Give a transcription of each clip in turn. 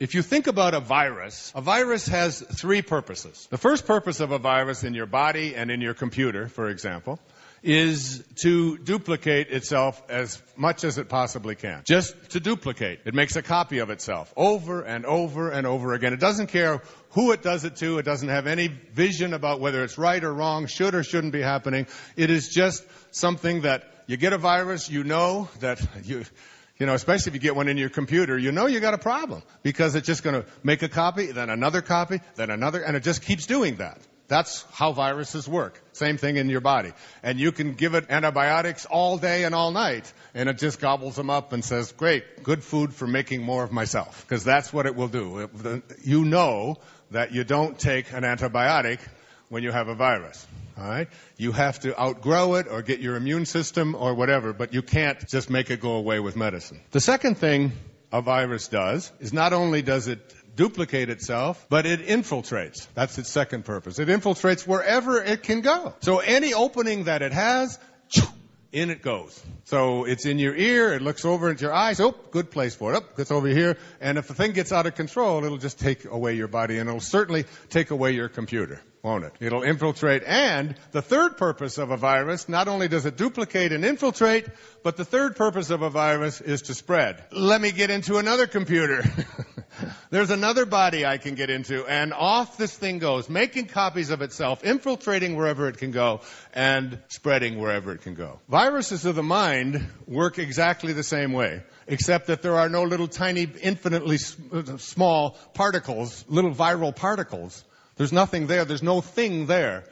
If you think about a virus has three purposes. The first purpose of a virus in your body and in your computer, for example, is to duplicate itself as much as it possibly can. Just to duplicate. It makes a copy of itself over and over and over again. It doesn't care who it does it to. It doesn't have any vision about whether it's right or wrong, should or shouldn't be happening. It is just something that you get a virus, you know that you know, especially if you get one in your computer, you know you got a problem because it's just going to make a copy, then another copy, then another, and it just keeps doing that. That's how viruses work. Same thing in your body. And you can give it antibiotics all day and all night, and it just gobbles them up and says, great, good food for making more of myself. Because that's what it will do. You know that you don't take an antibiotic when you have a virus. All right? You have to outgrow it or get your immune system or whatever, but you can't just make it go away with medicine. The second thing a virus does is not only does it duplicate itself, but it infiltrates. That's its second purpose. It infiltrates wherever it can go. So any opening that it has, in it goes. So it's in your ear, it looks over into your eyes, oh, good place for it, oh, it's over here, and if the thing gets out of control, it'll just take away your body, and it'll certainly take away your computer, won't it? It'll infiltrate, and the third purpose of a virus, not only does it duplicate and infiltrate, but the third purpose of a virus is to spread. Let me get into another computer. There's another body I can get into, and off this thing goes, making copies of itself, infiltrating wherever it can go, and spreading wherever it can go. Viruses of the mind work exactly the same way, except that there are no little tiny, infinitely small particles, little viral particles. There's nothing there. There's no thing there.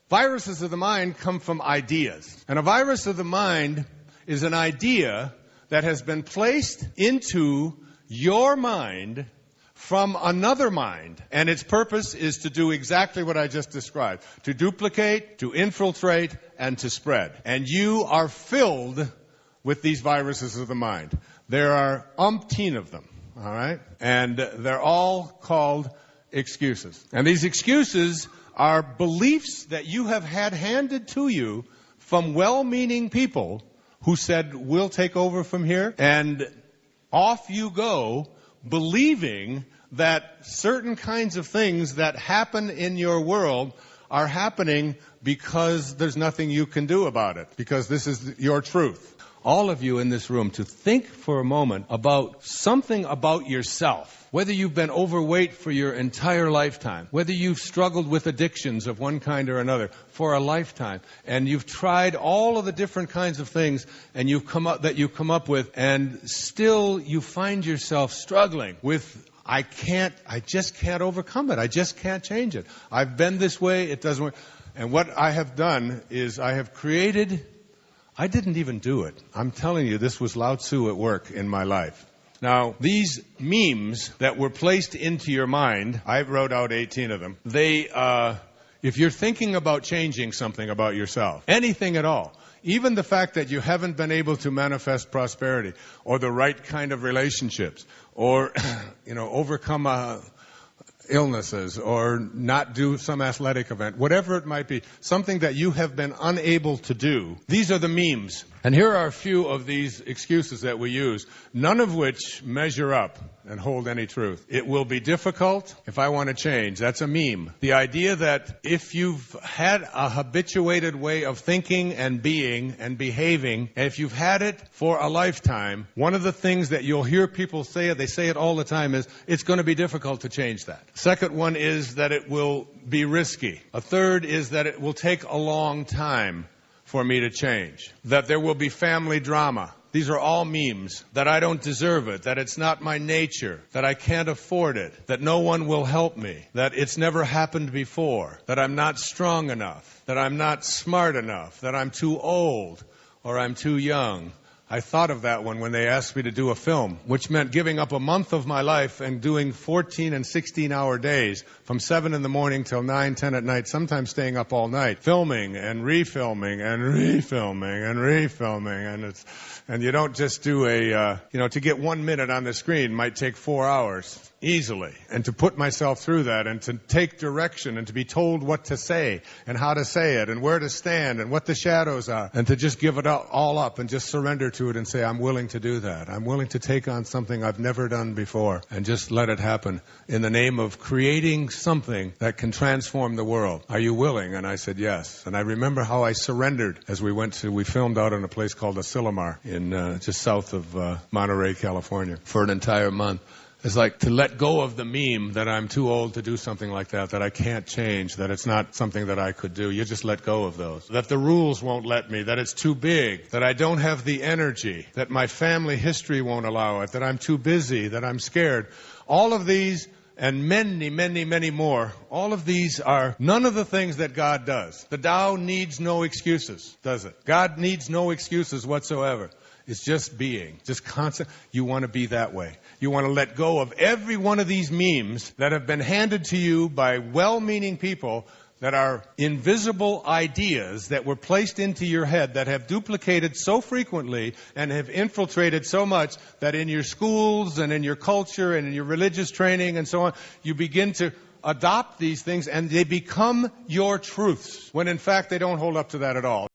Viruses of the mind come from ideas. And a virus of the mind is an idea that has been placed into your mind from another mind. And its purpose is to do exactly what I just described. To duplicate, to infiltrate, and to spread. And you are filled with these viruses of the mind. There are umpteen of them. All right? And they're all called excuses. And these excuses are beliefs that you have had handed to you from well-meaning people who said, we'll take over from here. And off you go, believing that certain kinds of things that happen in your world are happening because there's nothing you can do about it, because this is your truth. All of you in this room, to think for a moment about something about yourself, whether you've been overweight for your entire lifetime, whether you've struggled with addictions of one kind or another for a lifetime, and you've tried all of the different kinds of things and you've come up with, and still you find yourself struggling with, I just can't overcome it. I just can't change it. I've been this way, it doesn't work. And what I have done is I have created, I didn't even do it. I'm telling you, this was Lao Tzu at work in my life. Now, these memes that were placed into your mind, I wrote out 18 of them. They, if you're thinking about changing something about yourself, anything at all, even the fact that you haven't been able to manifest prosperity or the right kind of relationships or, overcome illnesses or not do some athletic event, whatever it might be, something that you have been unable to do. These are the memes. And here are a few of these excuses that we use, none of which measure up and hold any truth. It will be difficult if I want to change. That's a meme. The idea that if you've had a habituated way of thinking and being and behaving, and if you've had it for a lifetime, one of the things that you'll hear people say, they say it all the time, is it's going to be difficult to change that. Second one is that it will be risky. A third is that it will take a long time for me to change. That there will be family drama. These are all memes. That I don't deserve it. That it's not my nature. That I can't afford it. That no one will help me. That it's never happened before. That I'm not strong enough. That I'm not smart enough. That I'm too old or I'm too young. I thought of that one when they asked me to do a film, which meant giving up a month of my life and doing 14 and 16-hour days from 7 in the morning till 9, 10 at night, sometimes staying up all night, filming and refilming and refilming and refilming. And you don't just do to get 1 minute on the screen might take 4 hours. easily, and to put myself through that, and to take direction, and to be told what to say, and how to say it, and where to stand, and what the shadows are, and to just give it all up, and just surrender to it, and say, I'm willing to do that. I'm willing to take on something I've never done before, and just let it happen in the name of creating something that can transform the world. Are you willing? And I said, yes. And I remember how I surrendered as we filmed out in a place called Asilomar in just south of Monterey, California, for an entire month. It's like to let go of the meme that I'm too old to do something like that I can't change, that it's not something that I could do. You just let go of those. That the rules won't let me, that it's too big, that I don't have the energy, that my family history won't allow it, that I'm too busy, that I'm scared. All of these and many, many, many more, all of these are none of the things that God does. The Tao needs no excuses, does it? God needs no excuses whatsoever. It's just being, just constant. You want to be that way. You want to let go of every one of these memes that have been handed to you by well-meaning people that are invisible ideas that were placed into your head that have duplicated so frequently and have infiltrated so much that in your schools and in your culture and in your religious training and so on, you begin to adopt these things and they become your truths when in fact they don't hold up to that at all.